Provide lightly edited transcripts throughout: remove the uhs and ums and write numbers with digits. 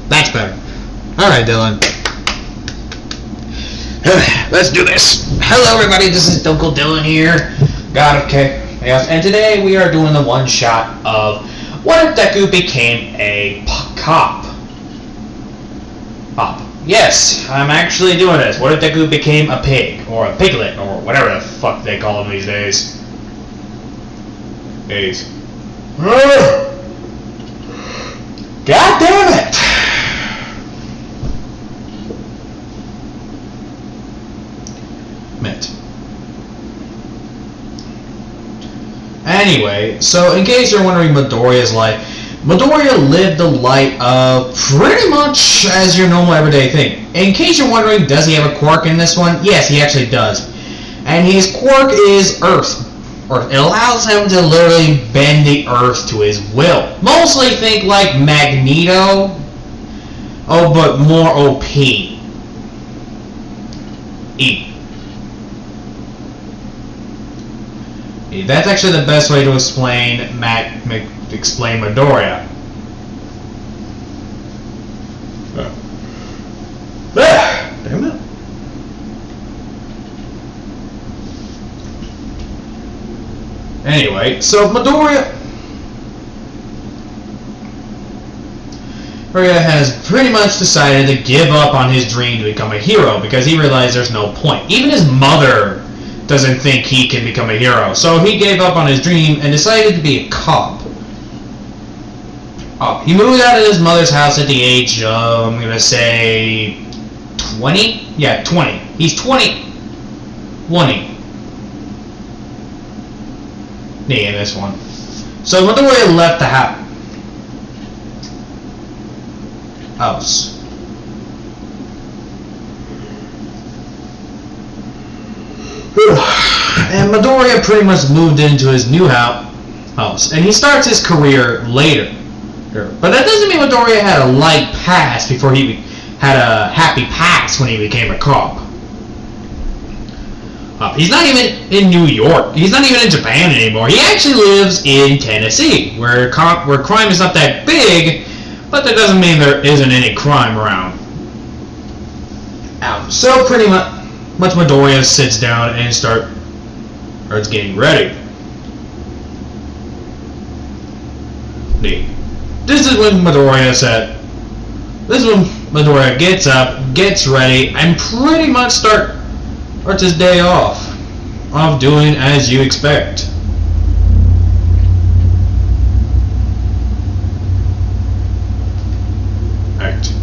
That's better. Alright, Dylan. Let's do this. Hello, everybody. This is Uncle Dylan here. God of Chaos. And today we are doing the one-shot of what if Deku became a cop? Yes, I'm actually doing this. What if Deku became a pig? Or a piglet? Or whatever the fuck they call them these days. God damn it! Anyway, so in case you're wondering Midoriya's life, Midoriya lived the life of pretty much as your normal everyday thing. In case you're wondering, does he have a quirk in this one? Yes, he actually does. And his quirk is Earth. Or it allows him to literally bend the Earth to his will. Mostly think like Magneto. Oh, but more OP. That's actually the best way to explain Midoriya. Damn it. Anyway, so Midoriya has pretty much decided to give up on his dream to become a hero because he realized there's no point. Even his mother doesn't think he can become a hero. So he gave up on his dream and decided to be a cop. He moved out of his mother's house at the age of, I'm going to say, 20? Yeah, 20. He's 20. 20. In this one. So Midoriya left the house. And Midoriya pretty much moved into his new house, and he starts his career later. But that doesn't mean Midoriya had a light past before he had a happy past when he became a cop. He's not even in New York. He's not even in Japan anymore. He actually lives in Tennessee, where crime is not that big, but that doesn't mean there isn't any crime around. So pretty much Midoriya sits down and starts getting ready. This is when Midoriya gets up, gets ready, and pretty much starts his day off of doing as you expect. Alright.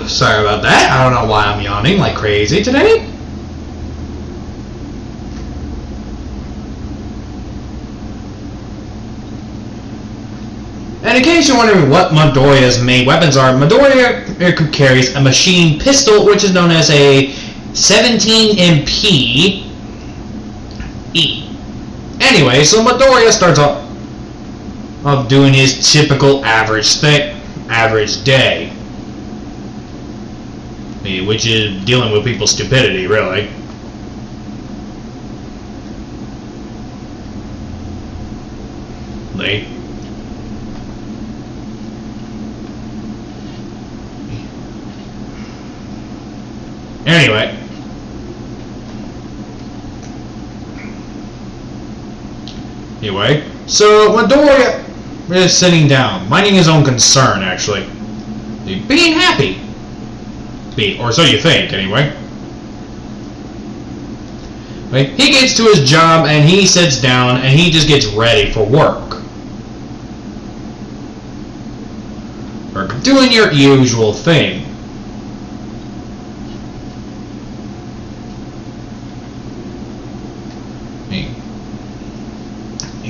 Sorry about that. I don't know why I'm yawning like crazy today. And in case you're wondering what Midoriya's main weapons are, Midoriya carries a machine pistol, which is known as a 17 MP. Anyway, so Midoriya starts off doing his typical average day. Which is dealing with people's stupidity, really. Anyway. So Midoriya is sitting down, minding his own concern, actually. Being happy. Or so you think, anyway. He gets to his job and he sits down and he just gets ready for work. Or doing your usual thing.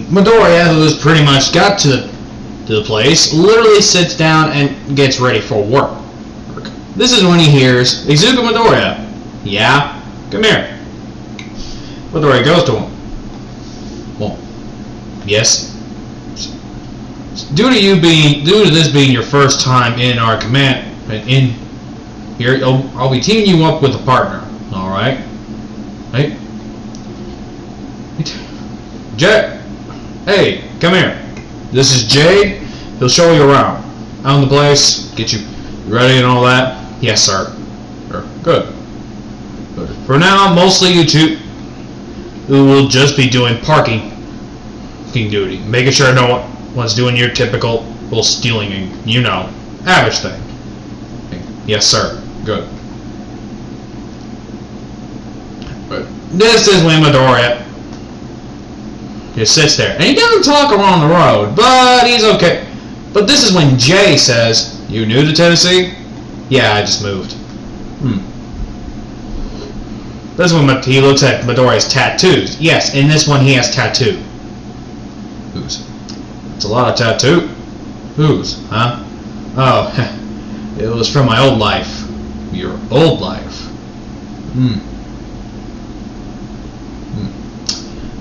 Midoriya, who's pretty much got to the place, literally sits down and gets ready for work. This is when he hears, Izuku Midoriya. Yeah? Come here. Midoriya goes to him. Well, yes? Due to this being your first time in our command, Here, I'll be teaming you up with a partner. All right. Hey. Jay. Hey, come here. This is Jay. He'll show you around. Out in the place. Get you ready and all that. Yes, sir. Good. For now, mostly you two who will just be doing parking duty, making sure no one's doing your typical stealing and average thing. Yes, sir. Good. But this is when Midoriya just sits there, and he doesn't talk around the road, but he's okay. But this is when Jay says, "You new to Tennessee?" "Yeah, I just moved." This is when he looks at Midoriya's tattoos. Yes, in this one he has tattoos. It's a lot of tattoos, huh? Oh, it was from my old life. Your old life.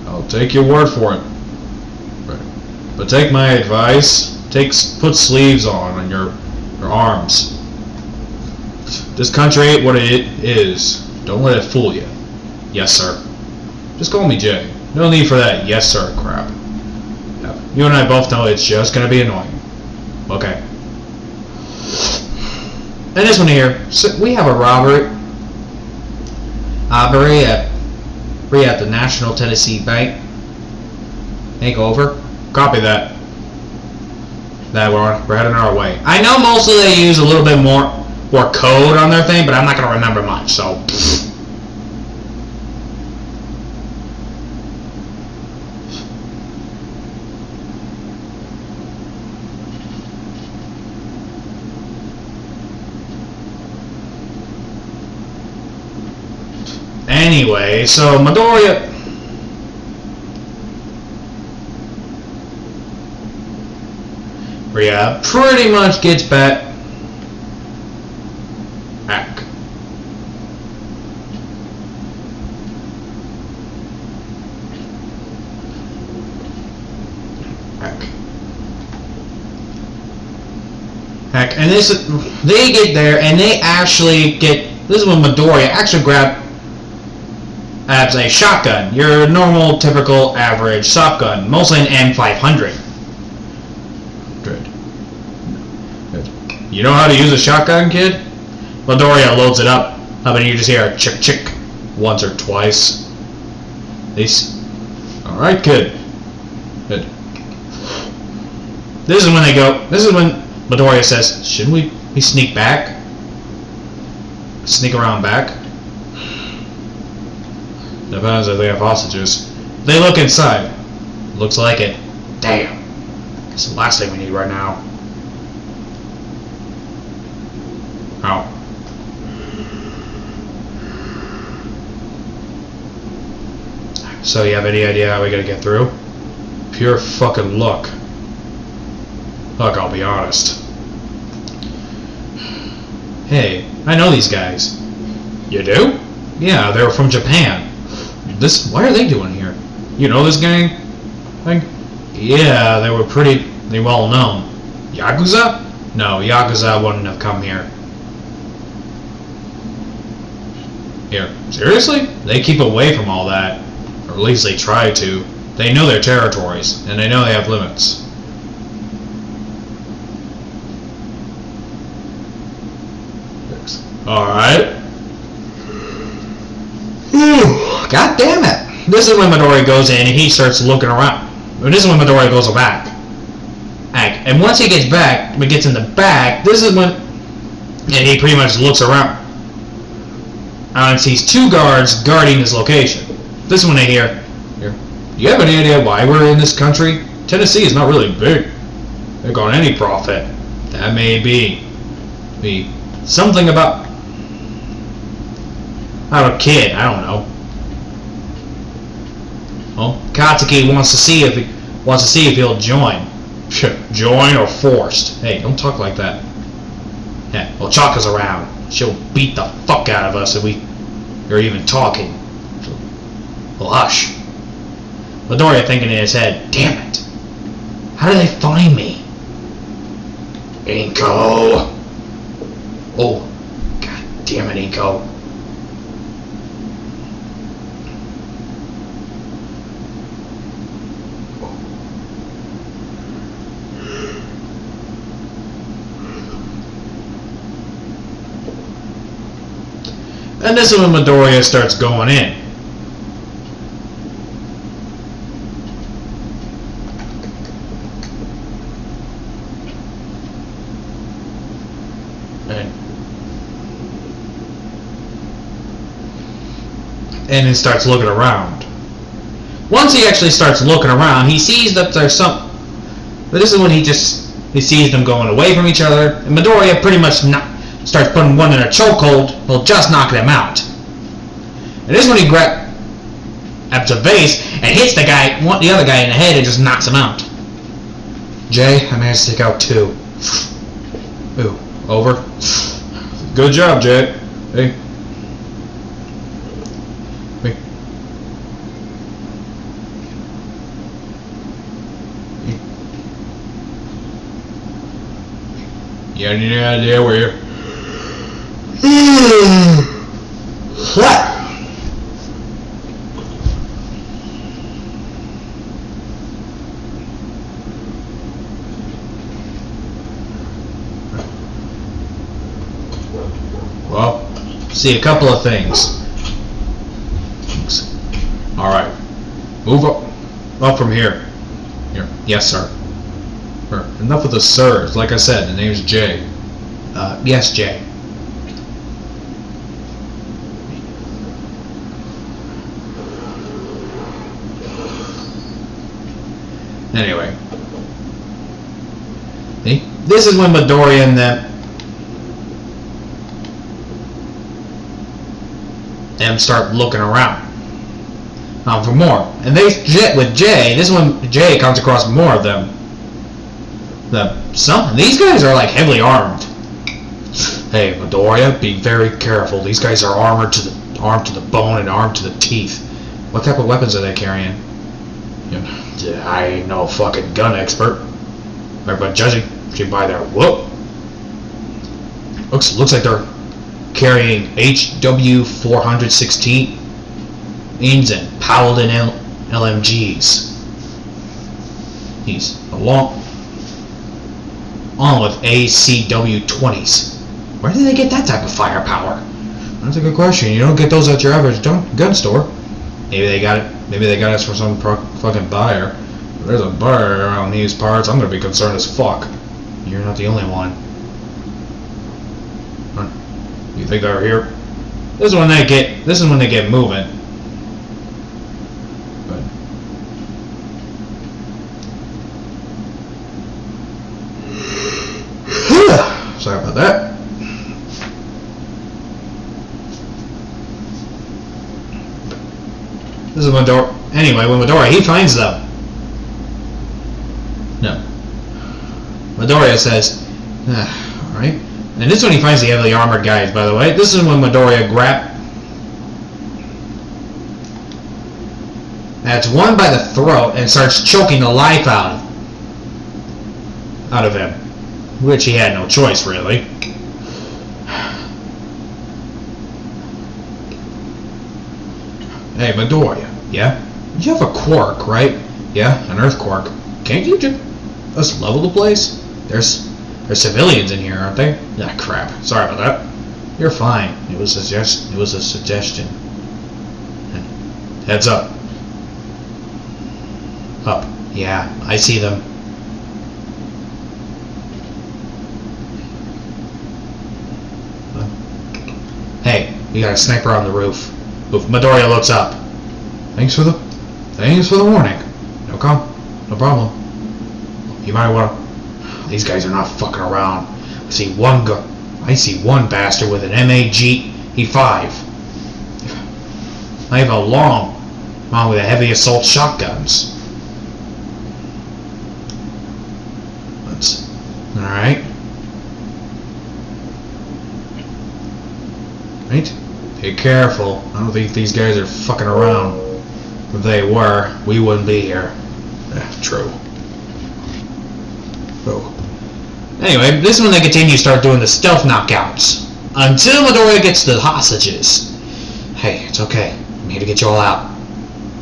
I'll take your word for it. But take my advice. Put sleeves on your arms. This country ain't what it is. Don't let it fool you. Yes, sir. Just call me Jay. No need for that yes, sir crap. You and I both know it's just gonna be annoying. Okay. And this one here, so we have a robbery at the National Tennessee Bank. Take over. Copy that. We're heading our way. I know mostly they use a little bit more code on their thing, but I'm not gonna remember much. So. Anyway, so Midoriya pretty much gets back and they get there and they actually get, this is when Midoriya actually grabs a shotgun, your normal, typical, average shotgun, mostly an M500. Good. You know how to use a shotgun, kid? Midoriya loads it up, and you just hear a chick chick once or twice. Alright, kid. Good. This is when Midoriya says, shouldn't we sneak back? Sneak around back? Depends if they have hostages. They look inside. Looks like it. Damn. It's the last thing we need right now. Oh. So you have any idea how we gotta get through? Pure fucking luck. Look, I'll be honest. Hey, I know these guys. You do? Yeah, they're from Japan. What are they doing here? You know this gang? Yeah, they were pretty well known. Yakuza? No, Yakuza wouldn't have come here. Here, seriously? They keep away from all that. Or at least they try to. They know their territories, and they know they have limits. Alright. God damn it. This is when Midoriya goes in and he starts looking around. This is when Midoriya goes back. And once he gets back, gets in the back, this is when he pretty much looks around. And sees two guards guarding his location. This is when they hear, do you have any idea why we're in this country? Tennessee is not really big. They're got any profit. That may be something about a kid, I don't know. Well, Katsuki wants to see if he'll join. Join or forced. Hey, don't talk like that. Yeah, well, Chaka's around. She'll beat the fuck out of us if you're even talking. Well, hush. Midoriya thinking in his head, damn it. How do they find me? Inko. Oh, god damn it, Eco. And this is when Midoriya starts going in. And he starts looking around. Once he actually starts looking around, he sees that there's some... But this is when he sees them going away from each other, and Midoriya pretty much starts putting one in a chokehold, well, just knocking him out. And this is when he grabs up the base and hits the other guy in the head and just knocks him out. Jay, I managed to take out 2. Ooh, over. Good job, Jay. Hey. You got any idea where you're... Well, see a couple of things. Alright. Move up from here. Here. Yes, sir. Enough of the sirs. Like I said, the name's Jay. Yes, Jay. Anyway. See? This is when Midoriya and them start looking around. For more. And with Jay, this is when Jay comes across more of them. These guys are like heavily armed. Hey, Midoriya, be very careful. These guys are armed to the bone and armed to the teeth. What type of weapons are they carrying? I ain't no fucking gun expert. But judging by their whoop, looks like they're carrying HW-416 and Paladin LMGs. He's along with ACW-20s. Where did they get that type of firepower? That's a good question. You don't get those at your average gun store. Maybe they got it. Maybe they got it from some fucking buyer. If there's a buyer around these parts, I'm gonna be concerned as fuck. You're not the only one. Huh? You think they're here? This is when they get moving. Sorry about that. This is Midoriya. Anyway, when Midoriya, he finds them. No. Midoriya says, alright. And this is when he finds the heavily armored guys, by the way. This is when Midoriya that's one by the throat and starts choking the life out of him. Which he had no choice, really. Hey, Midoriya, yeah? You have a quirk, right? Yeah, an earth quirk. Can't you just level the place? There's civilians in here, aren't they? Ah, crap. Sorry about that. You're fine. It was a suggestion. Heads up. Up. Yeah, I see them. Hey, we got a sniper on the roof. Midoriya looks up. Thanks for the warning. No problem. You might want to... These guys are not fucking around. I see one bastard with an MAG-E5. I have a long with a heavy assault shotguns. Alright. Right? Be careful. I don't think these guys are fucking around. If they were, we wouldn't be here. True. Oh. Anyway, this is when they continue to start doing the stealth knockouts Until Midoriya gets the hostages. Hey, it's okay. I'm here to get you all out.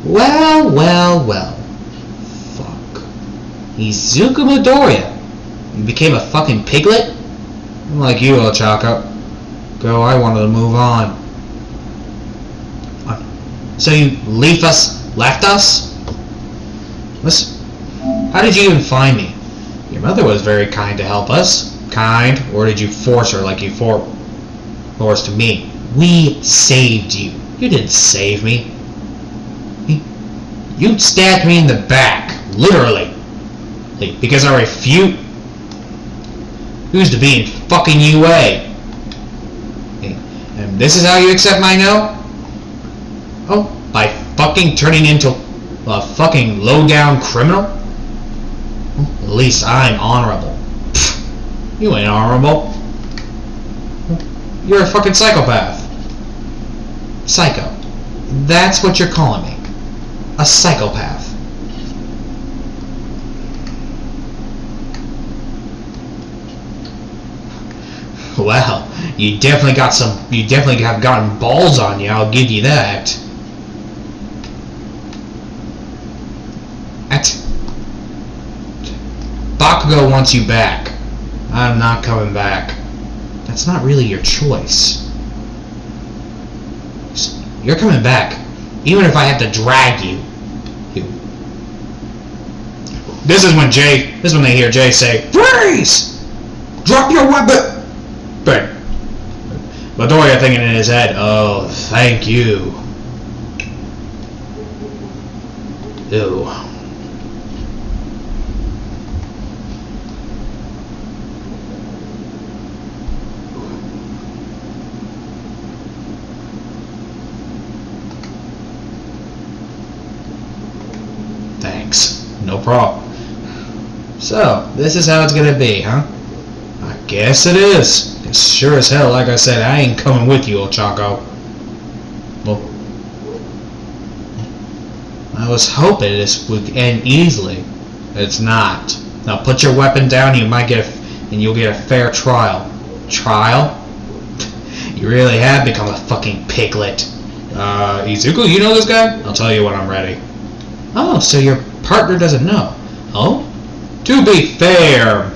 Well. Fuck. Izuku Midoriya. You became a fucking piglet? I'm like you, Ochako. Go, I wanted to move on. So you left us? Listen, how did you even find me? Your mother was very kind to help us. Kind? Or did you force her like you forced me? We saved you. You didn't save me. You stabbed me in the back. Literally. Because I refuse to be in fucking UA. And this is how you accept my no? Oh, by fucking turning into a fucking low-down criminal? At least I'm honorable. Pfft, you ain't honorable. You're a fucking psychopath. Psycho. That's what you're calling me. A psychopath. Well, you definitely have gotten balls on you, I'll give you that. Bakugo wants you back. I'm not coming back. That's not really your choice. You're coming back, even if I have to drag you. This is when they hear Jay say, "Freeze! Drop your weapon!" But Midoriya thinking in his head, "Oh, thank you." Ew. Thanks. No problem. So, this is how it's gonna be, huh? I guess it is. It's sure as hell, like I said, I ain't coming with you, Ochako. Well, I was hoping this would end easily. It's not. Now put your weapon down, and you'll get a fair trial. Trial? You really have become a fucking piglet. Izuku, you know this guy? I'll tell you when I'm ready. Oh, so your partner doesn't know. Oh? To be fair,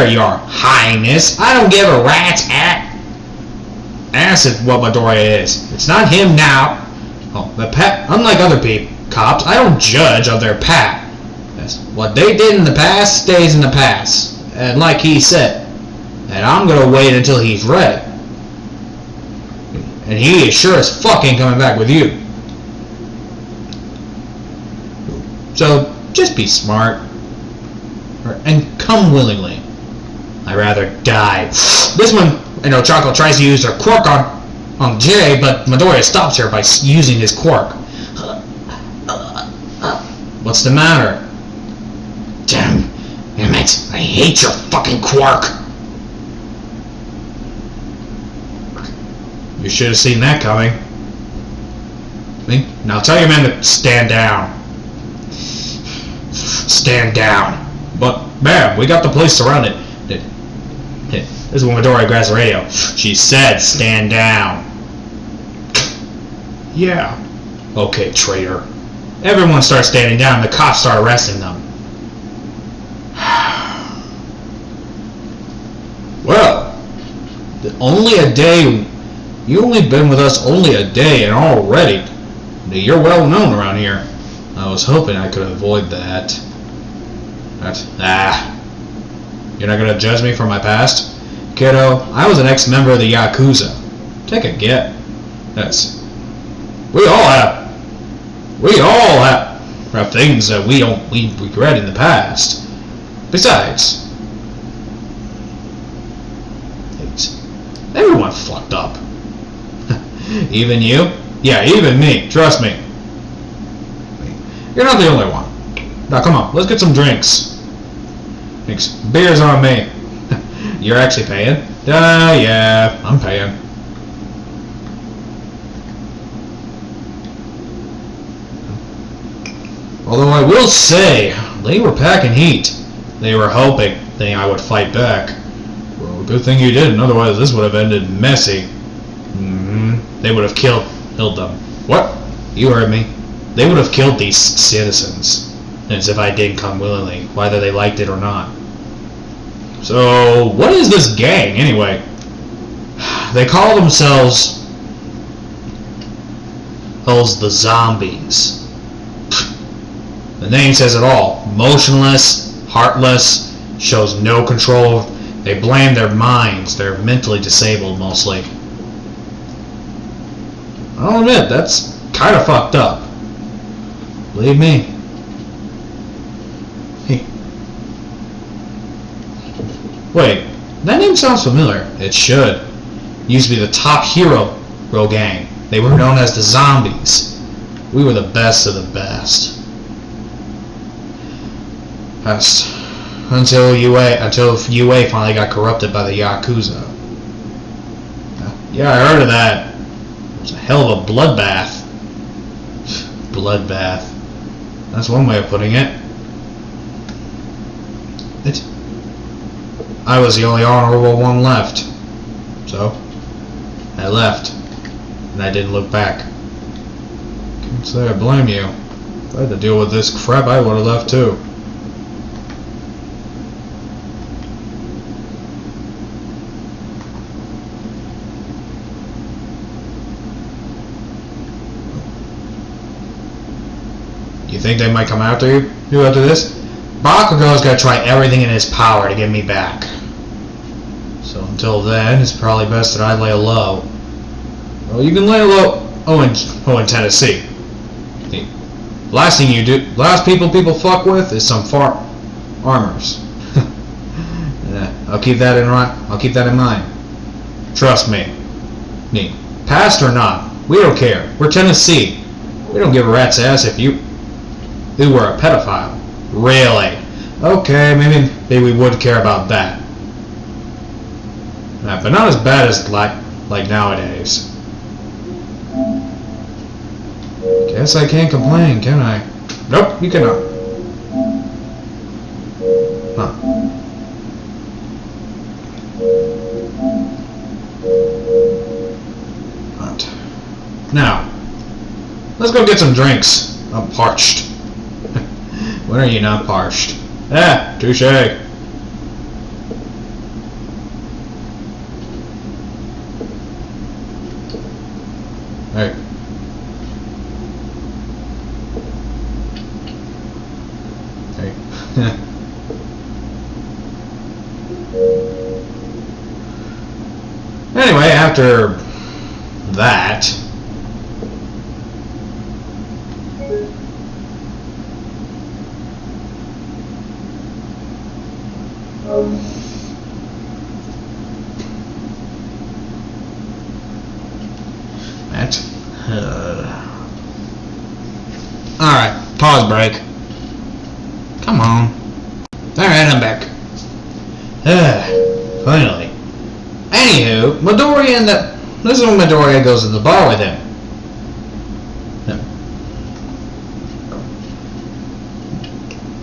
Your Highness, I don't give a rat's ass is what Midoriya is. It's not him now. Oh, unlike other cops, I don't judge of their past. What they did in the past stays in the past. And like he said, and I'm gonna wait until he's ready. And he is sure as fucking coming back with you. So, just be smart. And come willingly. I'd rather die. This one, Ochako tries to use her quirk on Jay, but Midoriya stops her by using his quirk. What's the matter? Damn it, I hate your fucking quirk. You should have seen that coming. Now tell your men to stand down. Stand down. But, ma'am, we got the place surrounded. This is when Midoriya grabs the radio. She said, stand down. Yeah. Okay, traitor. Everyone starts standing down and the cops start arresting them. Well, only a day. You only been with us only a day and already. You're well known around here. I was hoping I could avoid that. You're not gonna judge me for my past? Kiddo, I was an ex-member of the Yakuza. Take a get. Yes. We all have things that we regret in the past. Besides, everyone fucked up. Even you? Yeah, even me. Trust me. You're not the only one. Now come on, let's get some drinks. Thanks. Beer's on me. You're actually paying? Yeah, I'm paying. Although I will say, they were packing heat. They were hoping I would fight back. Well, Good thing you didn't, otherwise this would have ended messy. They would have killed them. What? You heard me. They would have killed these citizens. As if I didn't come willingly, whether they liked it or not. So, what is this gang, anyway? They call themselves the Zombies. The name says it all. Motionless, heartless, shows no control. They blame their minds. They're mentally disabled, mostly. I'll admit, that's kind of fucked up. Believe me. Hey. Wait, that name sounds familiar. It should. Used to be the top hero gang. They were known as the Zombies. We were the best of the best. Until UA finally got corrupted by the Yakuza. Yeah, I heard of that. It was a hell of a bloodbath. Bloodbath. That's one way of putting it. I was the only honorable one left. So, I left. And I didn't look back. Can't say I blame you. If I had to deal with this crap, I would have left too. You think they might come after you after this? Bakugo's gotta try everything in his power to get me back. So until then, it's probably best that I lay low. Well, you can lay low. Oh, in Tennessee. The last thing you do, last people fuck with is some farmers. Yeah, I'll keep that in mind. Trust me. Past or not, we don't care. We're Tennessee. We don't give a rat's ass if you were a pedophile. Really? Okay, maybe we would care about that. But not as bad as like nowadays. Guess I can't complain, can I? Nope, you cannot. Huh. Right. Now, let's go get some drinks. I'm parched. When are you not parched? Ah, touche. Hey. Hey. Anyway, after that, alright, pause break. Come on. Alright, I'm back. Finally. Anywho, Midoriya this is when Midoriya goes to the bar with him.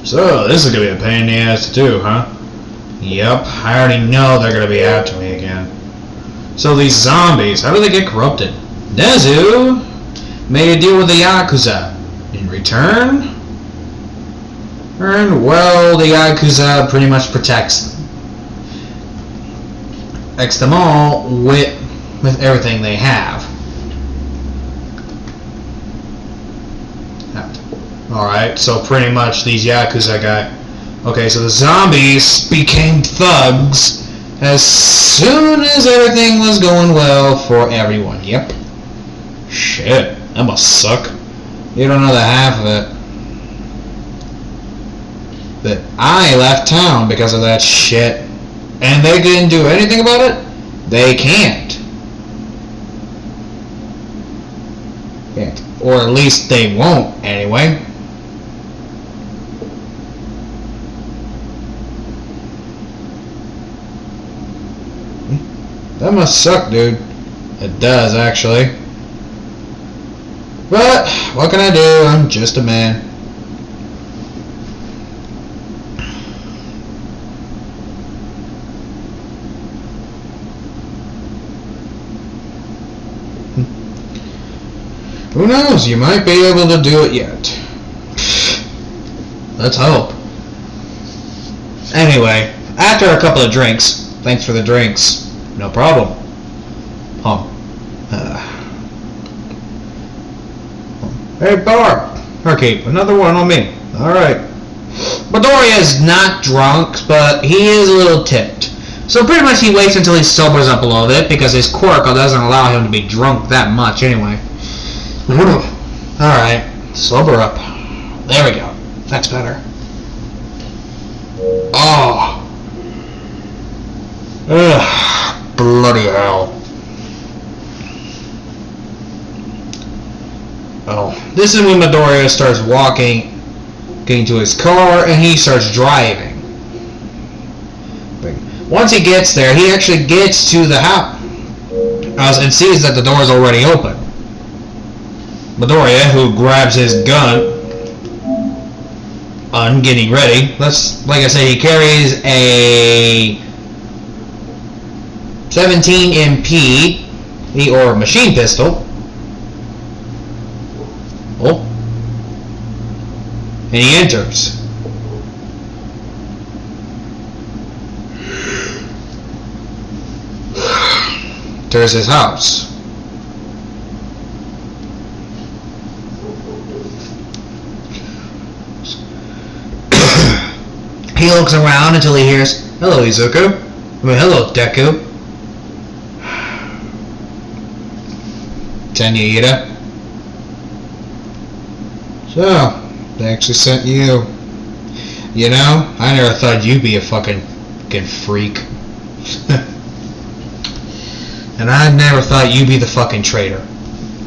So, this is gonna be a pain in the ass to do, huh? Yep, I already know they're gonna be after me again. So these zombies, how do they get corrupted? Nezu made a deal with the Yakuza. In return? Well, the Yakuza pretty much protects them. Protects them all with everything they have. Alright, so pretty much these Yakuza got... Okay, so the zombies became thugs as soon as everything was going well for everyone. Yep. Shit, that must suck. You don't know the half of it. That I left town because of that shit. And they didn't do anything about it? They can't. Or at least they won't, anyway. That must suck, dude. It does, actually. But, what can I do? I'm just a man. Who knows? You might be able to do it yet. Let's hope. Anyway, after a couple of drinks, thanks for the drinks. No problem. Hey, Barb. Okay, another one on me. Alright. Midoriya is not drunk, but he is a little tipped. So pretty much he waits until he sobers up a little bit, because his quirk doesn't allow him to be drunk that much anyway. Alright, sober up. There we go. That's better. Oh. Ugh. Bloody hell. Oh. This is when Midoriya starts walking, getting to his car, and he starts driving. Once he gets there, he actually gets to the house and sees that the door is already open. Midoriya, who grabs his gun, getting ready. Like I said, he carries a 17 MP or machine pistol. Oh, and he enters. There's his house. He looks around until he hears, "Hello, Izuku." Hello, Deku. Tenya Ida. So, they actually sent you. You know, I never thought you'd be a fucking freak. And I never thought you'd be the fucking traitor.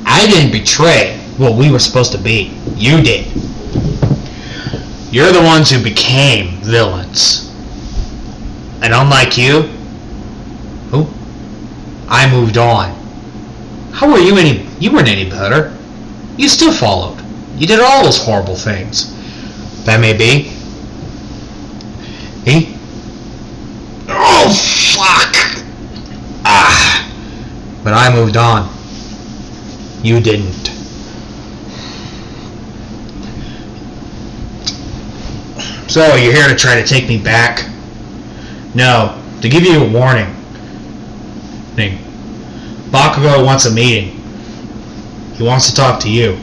I didn't betray what we were supposed to be. You did. You're the ones who became villains. And unlike you, I moved on. How were you you weren't any better. You still followed. You did all those horrible things. That may be. Oh, fuck! But I moved on. You didn't. So, you're here to try to take me back? No, to give you a warning. Bakugo wants a meeting. He wants to talk to you.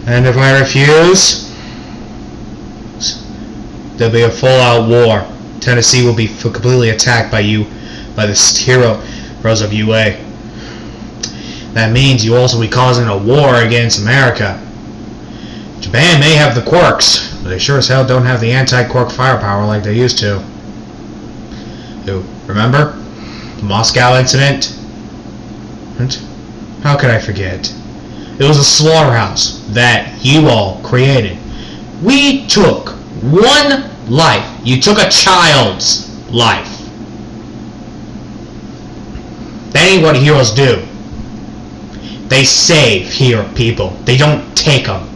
And if I refuse, there'll be a full-out war. Tennessee will be completely attacked by the heroes of UA. That means you also be causing a war against America. Japan may have the quirks, but they sure as hell don't have the anti-quirk firepower like they used to. Remember? The Moscow incident? How could I forget? It was a slaughterhouse that you all created. We took one life. You took a child's life. That ain't what heroes do. They save people. They don't take them.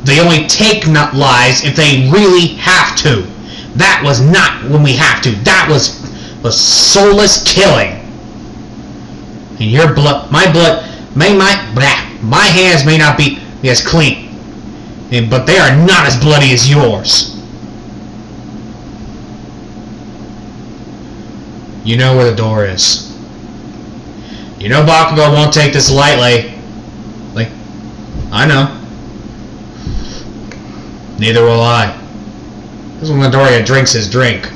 They only take lives if they really have to. That was not when we have to. That was soulless killing. And your blood, my hands may not be as clean, but they are not as bloody as yours. You know where the door is. You know Bakugo won't take this lightly. I know. Neither will I. This is when Midoriya drinks his drink.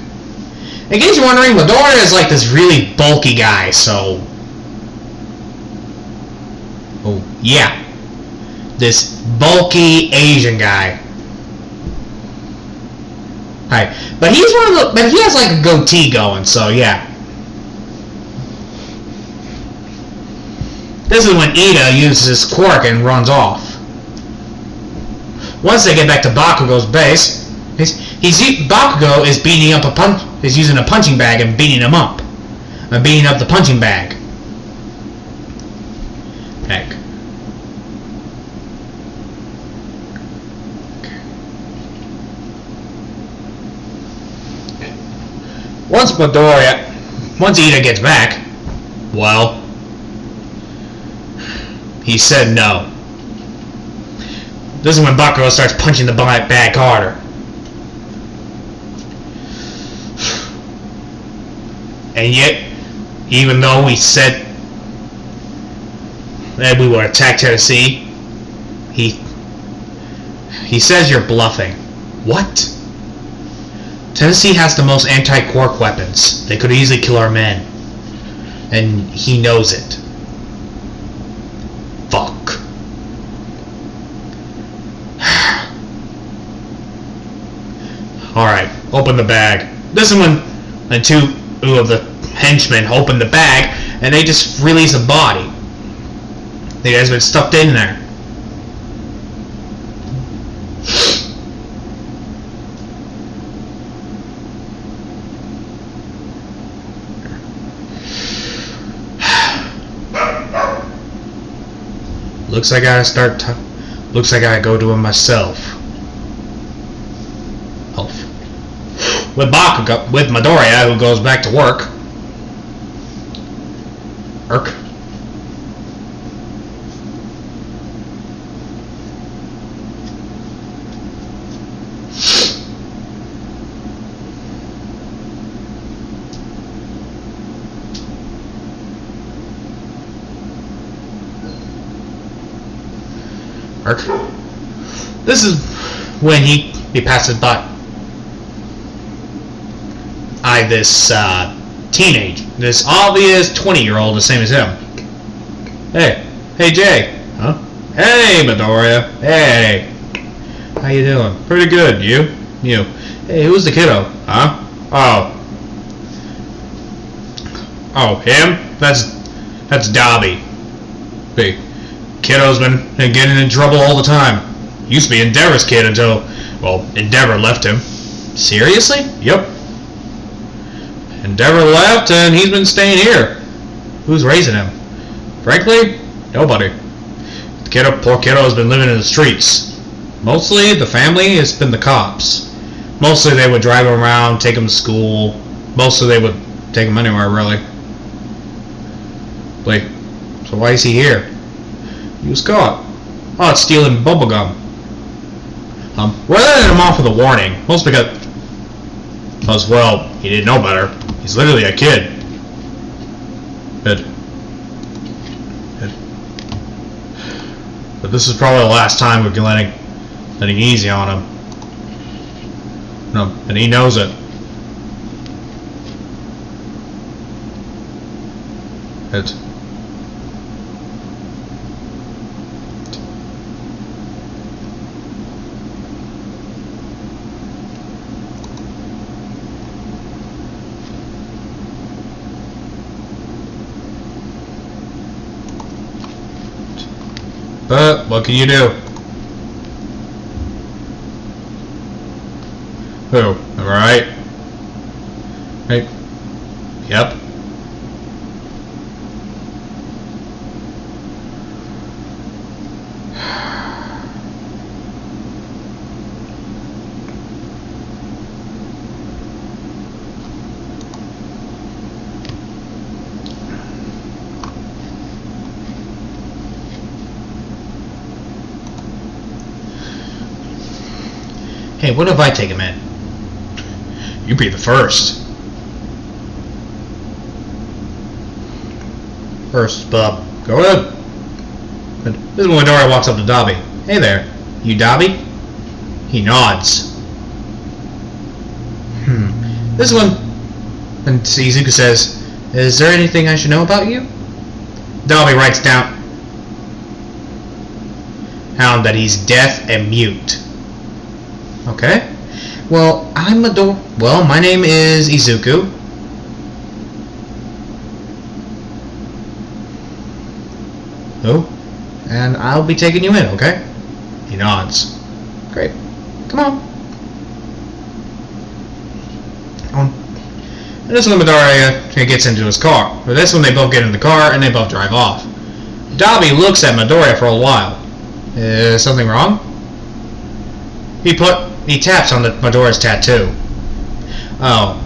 In case you're wondering, Midoriya is like this really bulky guy, so... Oh, yeah. This bulky Asian guy. Hi. But he's one of the... But he has like a goatee going, so yeah. This is when Ida uses his quirk and runs off. Once they get back to Bakugo's base, Bakugo is beating up is using a punching bag and beating him up. Beating up the punching bag. Heck. Once Ida gets back, well, He said no. This is when Bakugo starts punching the bag harder. And yet, even though we said that we would attack Tennessee, he says you're bluffing. What? Tennessee has the most anti-quark weapons. They could easily kill our men. And he knows it. Fuck. Alright, open the bag. This is when the two of the henchmen open the bag and they just release a body. The guy's been stuffed in there. Looks like I gotta go to him myself. With Bakugo, with Midoriya, who goes back to work. This is when he passes by this this obvious 20-year-old, the same as him. Hey Jay. Huh? Hey Midoriya. Hey. How you doing? Pretty good. You? Hey, who's the kiddo? Huh? Oh, him? That's Dobby. Big kiddo's been getting in trouble all the time. Used to be Endeavor's kid until, well, Endeavor left him. Seriously? Yep. Endeavor left and he's been staying here. Who's raising him? Frankly, nobody. The poor kiddo has been living in the streets. Mostly the family has been the cops. Mostly they would drive him around, take him to school. Mostly they would take him anywhere, really. Wait, so why is he here? He was caught. Oh, it's stealing bubblegum. We're letting him off with a warning. Mostly because, well, he didn't know better. He's literally a kid. Good. But this is probably the last time we've been letting easy on him. No, and he knows it. But what can you do? Who? Alright. Right. Yep. Hey, what if I take him in? You be the first. First, Bub. Go ahead. This is when Midoriya walks up to Dobby. Hey there. You Dobby? He nods. This is when Izuku says, is there anything I should know about you? Dobby writes down that he's deaf and mute. Okay. Well, my name is Izuku. Who? And I'll be taking you in, okay? He nods. Great. Come on. And this one Midoriya gets into his car. For this one they both get in the car and they both drive off. Dobby looks at Midoriya for a while. Is something wrong? He taps on Midoriya's tattoo. Oh.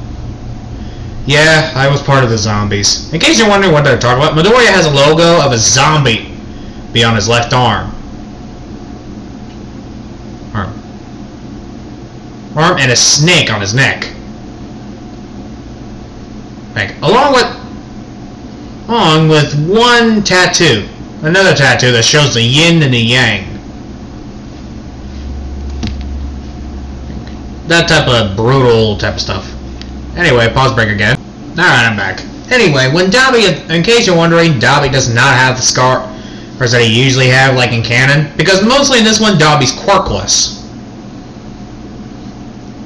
Yeah, I was part of the zombies. In case you're wondering what they're talking about, Midoriya has a logo of a zombie be on his left arm. Arm and a snake on his neck. Along with one tattoo. Another tattoo that shows the yin and the yang. That type of brutal type of stuff. Anyway, pause break again. Alright, I'm back. Anyway, when Dobby, in case you're wondering, Dobby does not have the scars that he usually have like in canon. Because mostly in this one, Dobby's quirkless.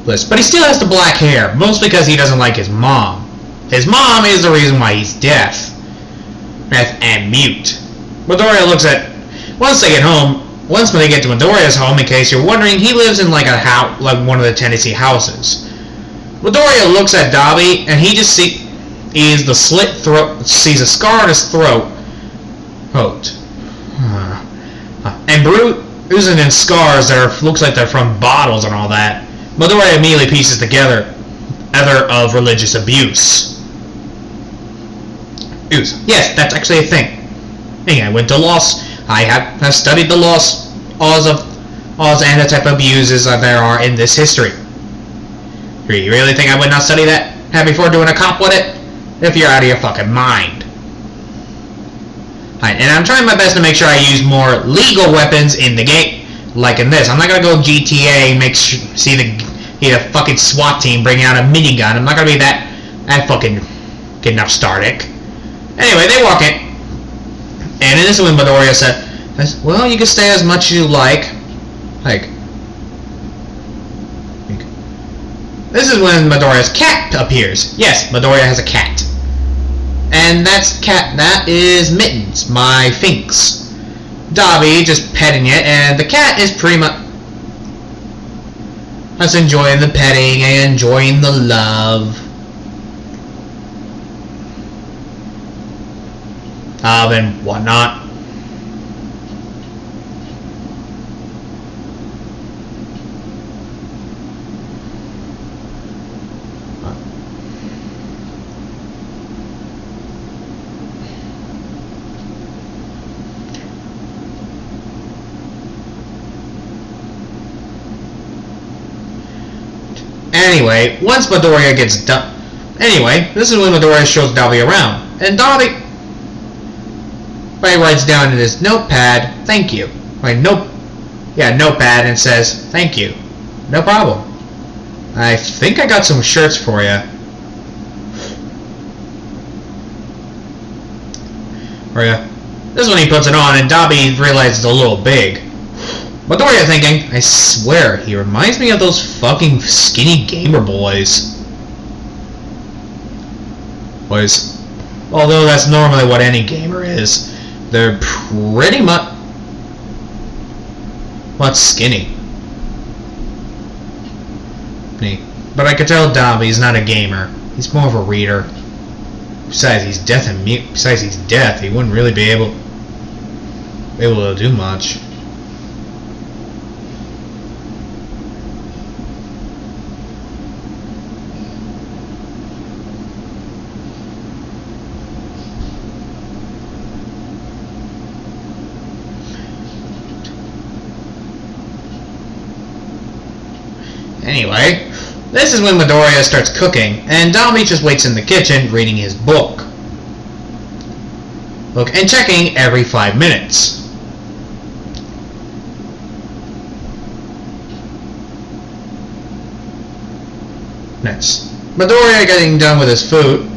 But he still has the black hair, mostly because he doesn't like his mom. His mom is the reason why he's deaf and mute. Midoriya looks at, once they get when they get to Midoriya's home, in case you're wondering, he lives in like a house, like one of the Tennessee houses. Midoriya looks at Dobby, and he just sees the slit throat, sees a scar on his throat. And bruising and scars that looks like they're from bottles and all that. Midoriya immediately pieces together other of religious abuse. Yes, that's actually a thing. Hey, I went to I have studied the laws of and the type of abuses that there are in this history. You really think I would not study that before doing a cop with it? If you're out of your fucking mind. And I'm trying my best to make sure I use more legal weapons in the game. Like in this, I'm not gonna go GTA, see the fucking SWAT team bring out a minigun. I'm not gonna be that fucking getting upstartic. Anyway, they walk in, and in this one, Midoriya said, "Well, you can stay as much as you like." This is when Midoriya's cat appears. Yes, Midoriya has a cat, and that is Mittens, my Finks. Dobby just petting it, and the cat is pretty much just enjoying the petting and enjoying the love and whatnot. Anyway, once Midoriya gets done... Anyway, this is when Midoriya shows Dobby around. And Dobby writes down in his notepad, "Thank you." Notepad, and says, "Thank you. No problem. I think I got some shirts for you." This is when he puts it on, and Dobby realizes it's a little big. Midoriya thinking, "I swear, he reminds me of those fucking skinny gamer boys." Although that's normally what any gamer is. They're pretty much skinny. But I could tell Dobby's not a gamer. He's more of a reader. Besides, he's deaf and mute. Besides, he's deaf. He wouldn't really be able to do much. Anyway, this is when Midoriya starts cooking, and Dobby just waits in the kitchen reading his book. And checking every 5 minutes. Next, Midoriya getting done with his food.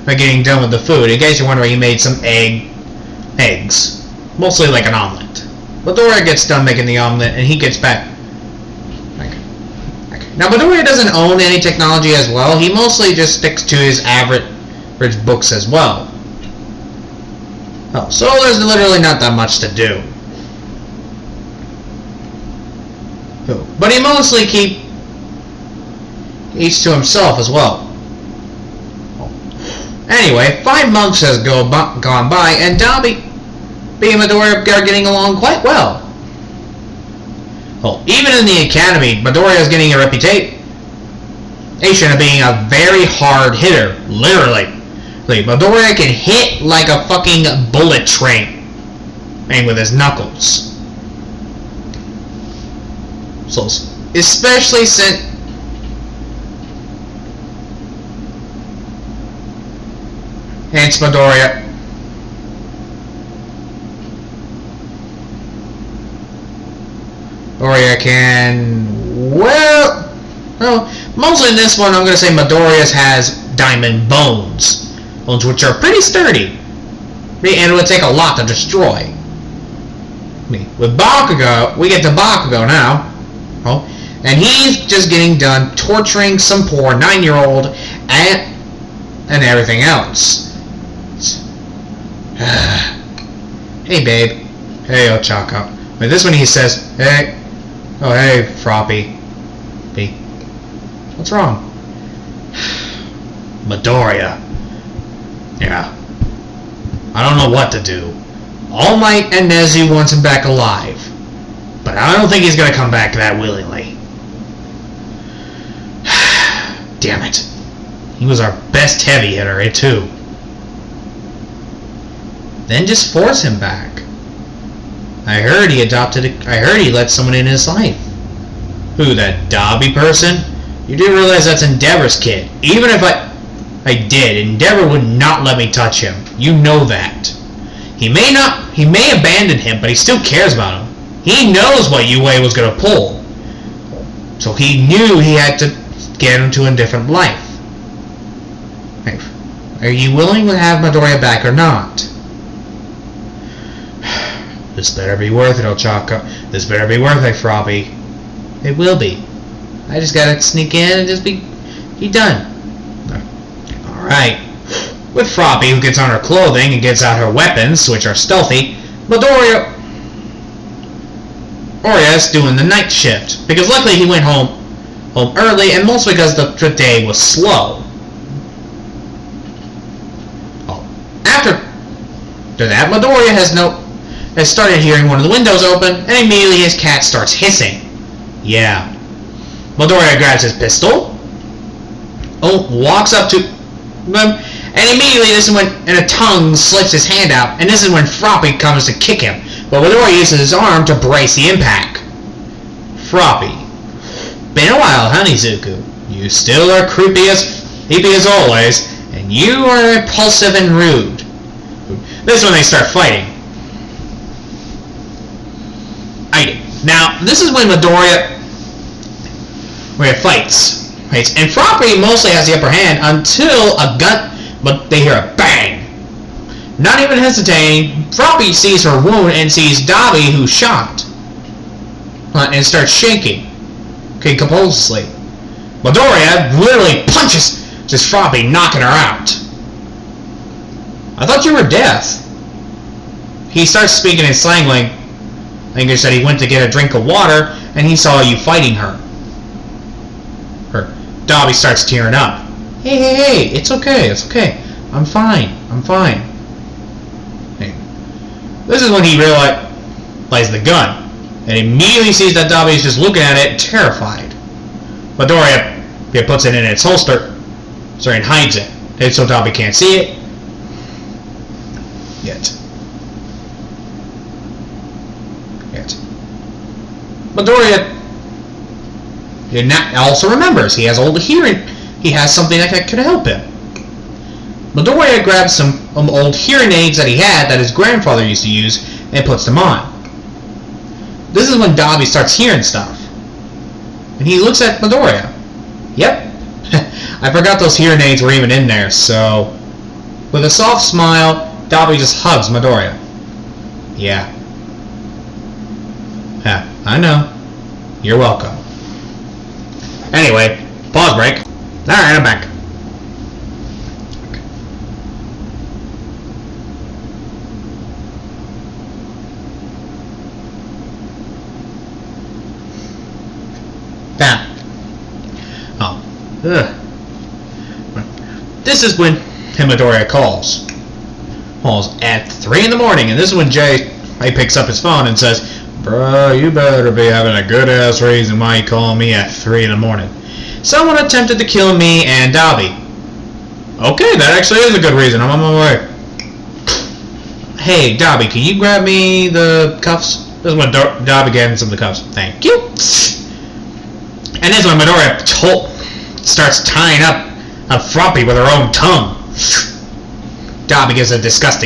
Getting done with the food. In case you're wondering, he made some eggs. Mostly like an omelet. Midoriya gets done making the omelet, and he gets back. Now, Midoriya doesn't own any technology as well. He mostly just sticks to his average books as well. So there's literally not that much to do. But he mostly keeps to himself as well. Anyway, 5 months has gone by, and Dobby and Midoriya are getting along quite well. Even in the academy, Midoriya is getting a reputation of being a very hard hitter, literally. Midoriya can hit like a fucking bullet train. and with his knuckles. So, especially since hence Midoriya. Midoriya can, well, mostly in this one I'm going to say Midoriya has diamond bones which are pretty sturdy, and it would take a lot to destroy. With Bakugo, we get to Bakugo now, and he's just getting done torturing some poor 9-year-old and everything else. Hey babe. Hey Ochako. But this one he says, hey. Oh hey Froppy. B. What's wrong? Midoriya. Yeah. I don't know what to do. All Might and Nezu wants him back alive. But I don't think he's gonna come back that willingly. Damn it. He was our best heavy hitter, too. Then just force him back. I heard he let someone in his life. Who, that Dobby person? You do realize that's Endeavor's kid. Even if I did, Endeavor would not let me touch him. You know that. He may abandon him, but he still cares about him. He knows what Yue was going to pull. So he knew he had to get him to a different life. Are you willing to have Midoriya back or not? This better be worth it, Ochako. This better be worth it, Froppy. It will be. I just gotta sneak in and just be done. Alright. With Froppy, who gets on her clothing and gets out her weapons, which are stealthy, Midoriya is doing the night shift. Because luckily he went home early, and mostly because the day was slow. After that, Midoriya has started hearing one of the windows open, and immediately his cat starts hissing. Yeah. Midoriya grabs his pistol, walks up to them, and immediately this is when a tongue slips his hand out, and this is when Froppy comes to kick him. But Midoriya uses his arm to brace the impact. Froppy. Been a while, honey Zuko. You still are creepy as always, and you are impulsive and rude. This is when they start fighting. Now, this is when Midoriya fights. And Froppy mostly has the upper hand until but they hear a bang. Not even hesitating, Froppy sees her wound and sees Dobby who's shot. And starts shaking. Compulsively. Midoriya literally punches just Froppy, knocking her out. I thought you were deaf. He starts speaking in slang language that he went to get a drink of water and he saw you fighting her. Dobby starts tearing up. Hey, it's okay. I'm fine. Hey. This is when he realizes the gun and immediately sees that Dobby is just looking at it, terrified. Midoriya puts it in its holster, and hides it, so Dobby can't see it yet. Midoriya also remembers he has old hearing. He has something that could help him. Midoriya grabs some old hearing aids that he had that his grandfather used to use and puts them on. This is when Dobby starts hearing stuff. And he looks at Midoriya. Yep. I forgot those hearing aids were even in there, so with a soft smile, Dobby just hugs Midoriya. Yeah. I know. You're welcome. Anyway, pause break. Alright, I'm back. This is when Midoriya calls at 3 in the morning, and this is when Jay picks up his phone and says, "Bruh, you better be having a good ass reason why you call me at 3 in the morning. Someone attempted to kill me and Dobby." Okay, that actually is a good reason. I'm on my way. Hey, Dobby, can you grab me the cuffs? This is when Dobby gets him the cuffs. Thank you. And this is when Midoriya starts tying up a Froppy with her own tongue. Dobby gives a disgust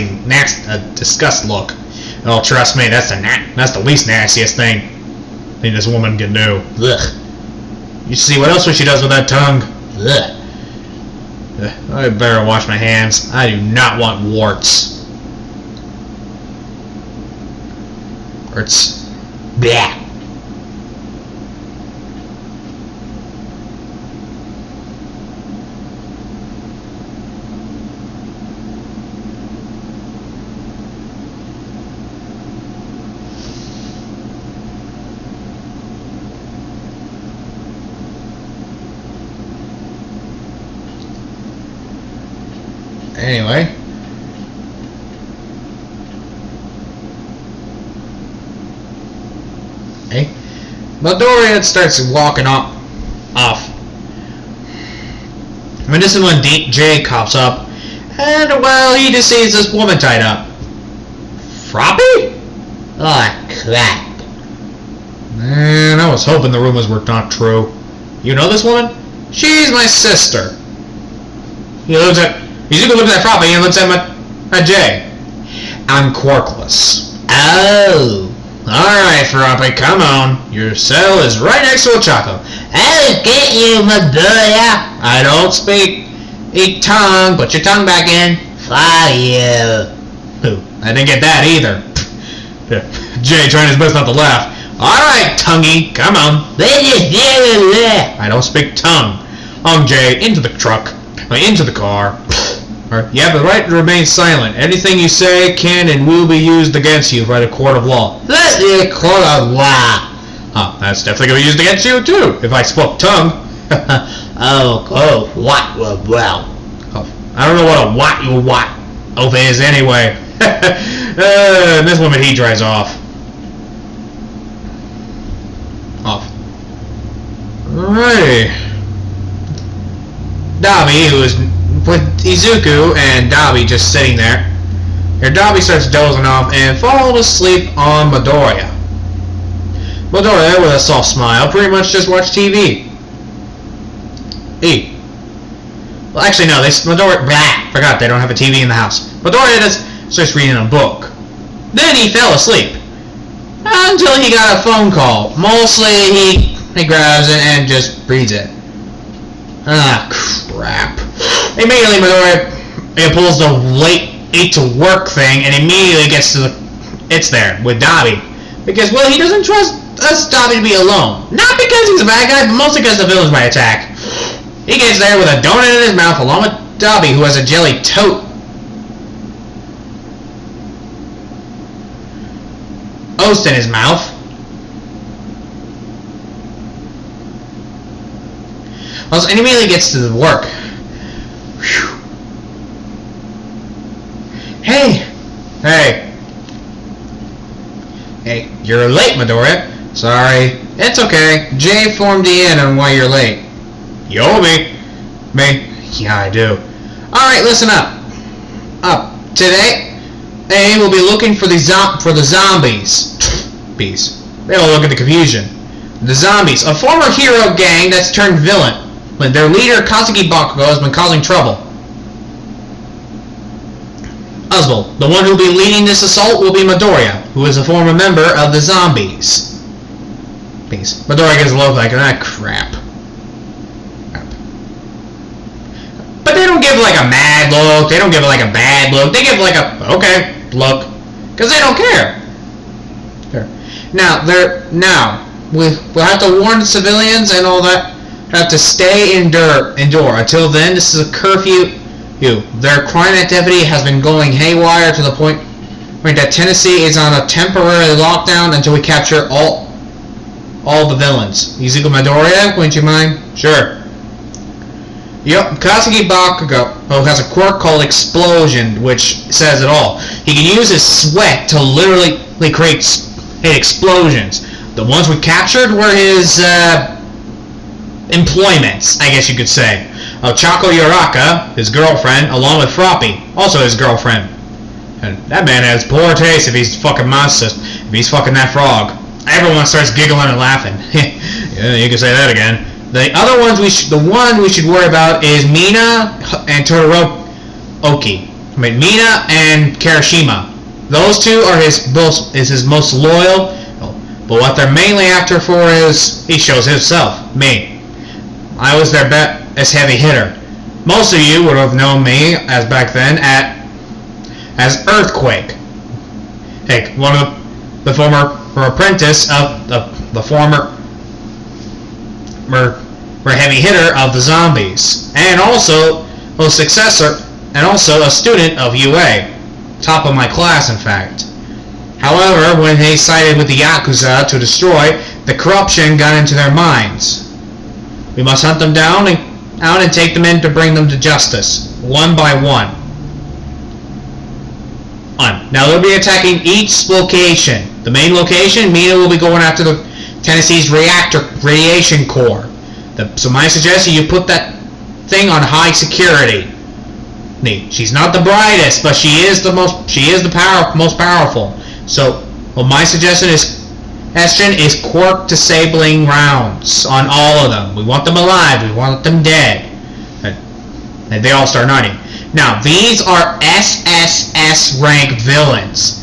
look. Oh, trust me, that's the least nastiest thing this woman can do. Ugh. You see what else she does with that tongue? Ugh. I better wash my hands. I do not want warts. Warts. Bleh. Anyway, hey, Midoriya starts walking off. I mean, this is when Jay cops up, and well, he just sees this woman tied up. Froppy? Oh crap! Man, I was hoping the rumors were not true. You know this woman? She's my sister. Izuku looks at Froppy and looks at Jay. I'm quirkless. Oh. Alright, Froppy, come on. Your cell is right next to a Choco. I'll get you, Midoriya. I don't speak tongue. Put your tongue back in. Fuck you. I didn't get that either. Jay trying his best not to laugh. Alright, tonguey, come on. I don't speak tongue. Jay, into the truck. Into the car. You have the right to remain silent. Anything you say can and will be used against you by the court of law. That's the court of law. That's definitely going to be used against you too, if I spoke tongue. Well. I don't know what a what is anyway. This woman, he dries off. Alrighty. Dobby, who is with Izuku and Dobby just sitting there. Here, Dobby starts dozing off and falls asleep on Midoriya. Midoriya, with a soft smile, pretty much just watched TV. Well, actually, no, forgot they don't have a TV in the house. Midoriya just starts reading a book. Then he fell asleep. Until he got a phone call. Mostly, he grabs it and just reads it. Crap. Immediately, Midoriya pulls the late 8 to work thing and immediately gets to it's there with Dobby. Because, well, he doesn't trust us Dobby to be alone. Not because he's a bad guy, but mostly because the villains might attack. He gets there with a donut in his mouth along with Dobby, who has a jelly toast in his mouth. And immediately gets to the work. Whew. Hey, you're late, Midoriya. Sorry. It's okay. Jay formed the in on why you're late. You owe me. Me? Yeah, I do. Alright, listen up. Today, we'll be looking for the zombies. They all look at the confusion. The zombies, a former hero gang that's turned villain. When their leader, Katsuki Bakugo, has been causing trouble. Oswald, the one who will be leading this assault will be Midoriya, who is a former member of the zombies. Midoriya gives a look like, crap. But they don't give like a mad look, they don't give like a bad look, they give like a, okay, look. Because they don't care. Now, we'll have to warn the civilians and all that. Have to stay endure. Until then, this is a curfew. Their crime activity has been going haywire to the point that Tennessee is on a temporary lockdown until we capture all the villains. Izuku Midoriya, wouldn't you mind? Sure. Yep, Katsuki Bakugo has a quirk called Explosion, which says it all. He can use his sweat to literally create explosions. The ones we captured were his employments, I guess you could say. Chako Yoraka, his girlfriend, along with Froppy, also his girlfriend. And that man has poor taste if he's fucking monster. If he's fucking that frog. Everyone starts giggling and laughing. Yeah, you can say that again. The other ones the one we should worry about is Mina and Todoroki. Mina and Kirishima. Those two are his most loyal. But what they're mainly after for is he shows himself. Me. I was their best heavy hitter. Most of you would have known me as back then as Earthquake. Hey, one of the former apprentice of the former heavy hitter of the zombies, and also a successor, and also a student of UA, top of my class in fact. However, when they sided with the Yakuza to destroy, the corruption got into their minds. We must hunt them down and take them in to bring them to justice, one by one. Now they'll be attacking each location. The main location, Mina will be going after the Tennessee's radiation core. So my suggestion, you put that thing on high security. She's not the brightest, but she is the most powerful. So, my suggestion is quirk disabling rounds on all of them. We want them alive. We want them dead. And they all start nodding. Now, these are SSS rank villains.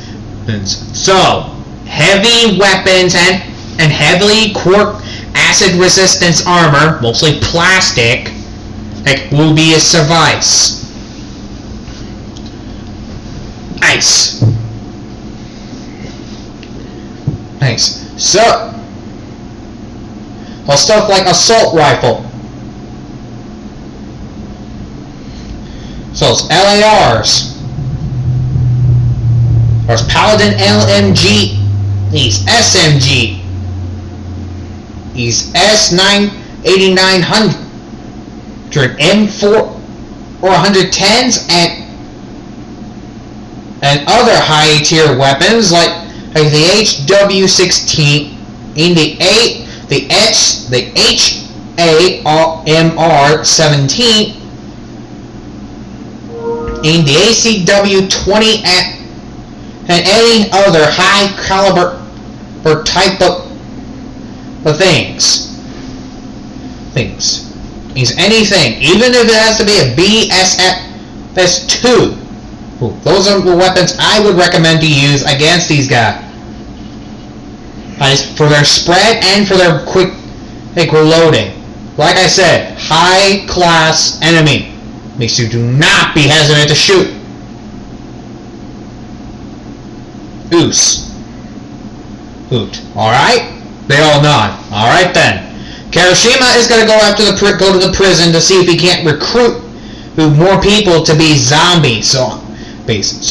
So, heavy weapons and heavily quirk acid resistance armor, mostly plastic, will be a suffice. Nice. So, stuff like assault rifle. So it's LARs. There's Paladin LMG. These SMG. These S98900 M4 or 110s and other high tier weapons like the HW16 in the HAMR17 in the ACW20 and any other high caliber or type of things. Means anything, even if it has to be a BSS2. Those are the weapons I would recommend to use against these guys. For their spread and for their quick reloading. Like I said, high class enemy. Makes you do not be hesitant to shoot. Hoot. Alright? They all nod. Alright then. Kirishima is going to go to the prison to see if he can't recruit more people to be zombies. So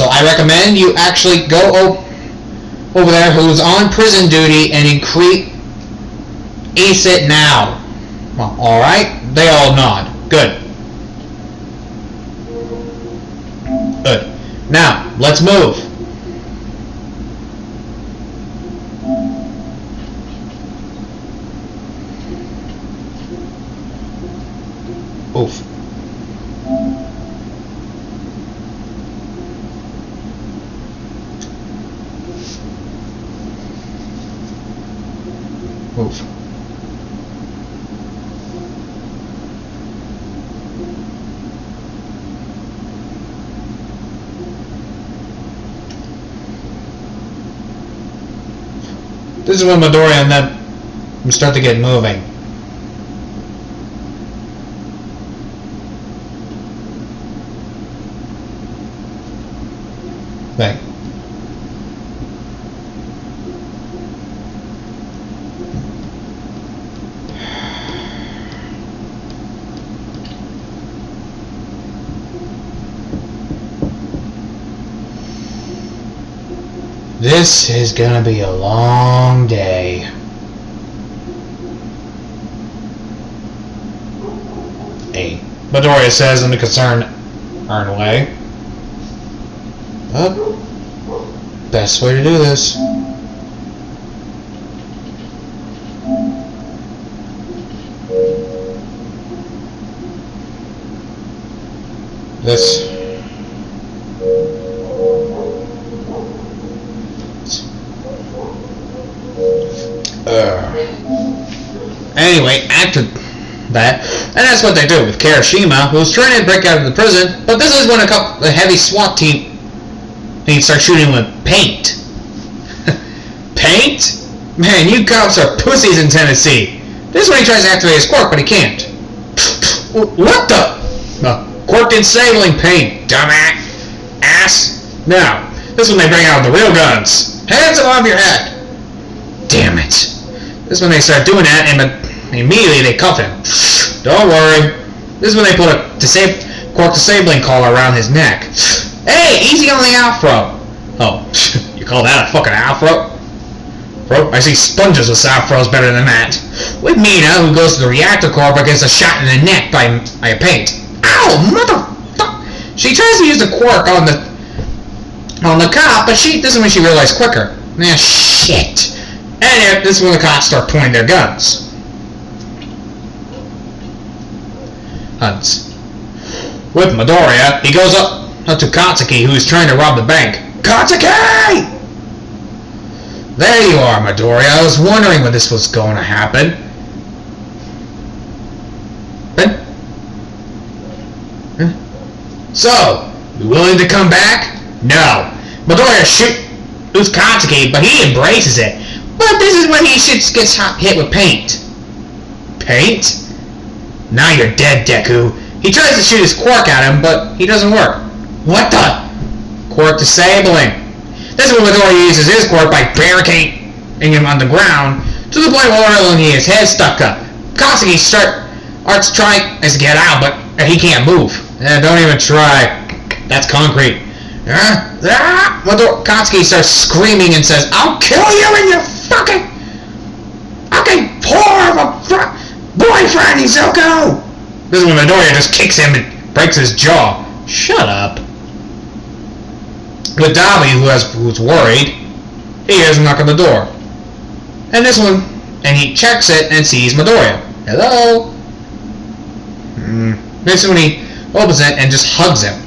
I recommend you actually go over there who's on prison duty and increase it now. Well, alright? They all nod. Good. Now, let's move. Oof. Oof. This is when Midoriya and them start to get moving. Bang. This is gonna be a long day. Midoriya says in a concerned way. Best way to do this. Anyway, after that, and that's what they do with Kirishima, who's trying to break out of the prison, but this is when a heavy SWAT team starts shooting with paint. Paint? Man, you cops are pussies in Tennessee. This is when he tries to activate his quirk, but he can't. What the? Quirk disabling paint, dumbass. Ass. Now, this is when they bring out the real guns. Hands above your head. Damn it. This is when they start doing that, and immediately they cuff him. Don't worry. This is when they put a quirk disabling collar around his neck. Hey, easy on the afro. Oh, you call that a fucking afro? Bro, I see sponges with afros better than that. With Mina, who goes to the reactor core but gets a shot in the neck by a paint. Ow, motherfucker! She tries to use the quirk on the cop, but this is when she realized quicker. Nah, shit. And this is when the cops start pointing their guns. Hunts. With Midoriya, he goes up to Katsuki, who is trying to rob the bank. Katsuki! There you are, Midoriya. I was wondering when this was going to happen. So, you willing to come back? No. Midoriya shoots Katsuki, but he embraces it. But this is when he gets hit with paint. Paint? Now you're dead, Deku. He tries to shoot his quirk at him, but he doesn't work. What the? Quirk disabling. This is when Midoriya uses his quirk by barricading him on the ground to the point where his head stuck up. Katsuki starts trying to get out, but he can't move. Don't even try. That's concrete. Katsuki starts screaming and says, "I'll kill you and your fucking poor of a boyfriend, Izuku!" This is when Midoriya just kicks him and breaks his jaw. Shut up. With Dabi, who's worried, he hears him knock on the door. And he checks it and sees Midoriya. Hello? This is when he opens it and just hugs him.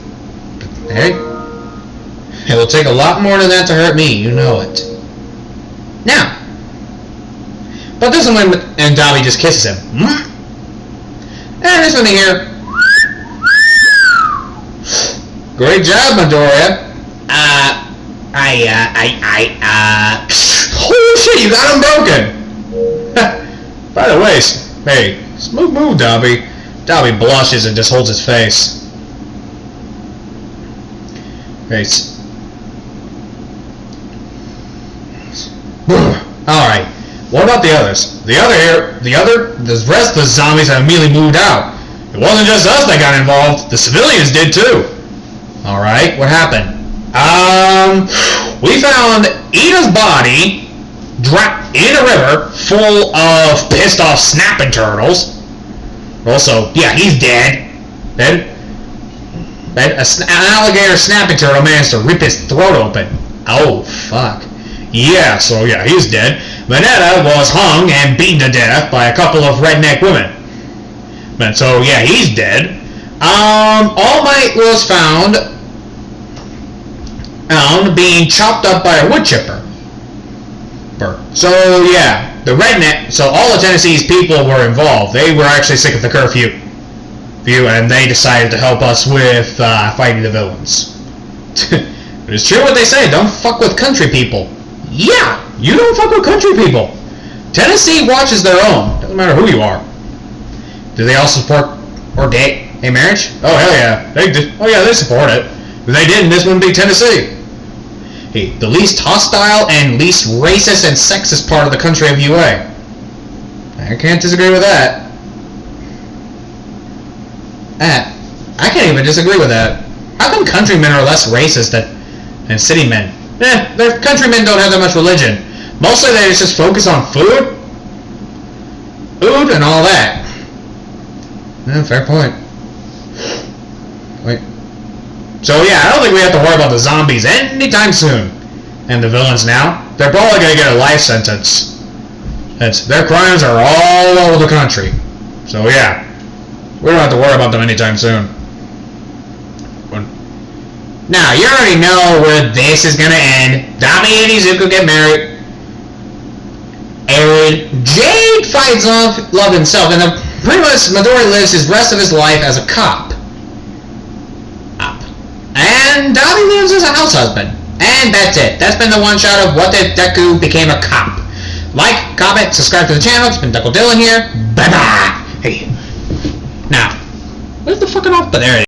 Hey? It will take a lot more than that to hurt me, you know it. Now. But this is when Dabi just kisses him. And this is when they hear, "Great job, Midoriya. Holy shit, you got him broken!" By the way, hey, smooth move, Dabi. Dabi blushes and just holds his face. Alright, what about the others? The rest of the zombies have immediately moved out. It wasn't just us that got involved, the civilians did too. Alright, what happened? We found Ida's body in a river full of pissed off snapping turtles. Also, yeah, he's dead. Then an alligator snapping turtle managed to rip his throat open. Oh, fuck. Yeah, so yeah, he's dead. Mineta was hung and beaten to death by a couple of redneck women. And so, yeah, he's dead. All Might was found being chopped up by a wood chipper. So, yeah, so all of Tennessee's people were involved. They were actually sick of the curfew, and they decided to help us with fighting the villains. It's true what they say, don't fuck with country people. Yeah, you don't fuck with country people. Tennessee watches their own, doesn't matter who you are. Do they all support gay marriage? Oh, hell yeah. They support it. If they didn't, this wouldn't be Tennessee. Hey, the least hostile and least racist and sexist part of the country of UA. I can't disagree with that. I can't even disagree with that. How come countrymen are less racist than city men? Their countrymen don't have that much religion. Mostly they just focus on food and all that. Yeah, fair point. Wait. So yeah, I don't think we have to worry about the zombies anytime soon. And the villains now, they're probably going to get a life sentence. Their crimes are all over the country. So yeah, we don't have to worry about them anytime soon. Now, you already know where this is going to end. Dabi and Izuku get married. Jade. Jade finds love himself, and then pretty much Midori lives his rest of his life as a cop. And Dabi lives as a house husband. And that's it. That's been the one shot of What If Deku Became a Cop. Like, comment, subscribe to the channel. It's been Deku Dylan here. Bye bye. Hey. Now, where's the fucking off? But there it is.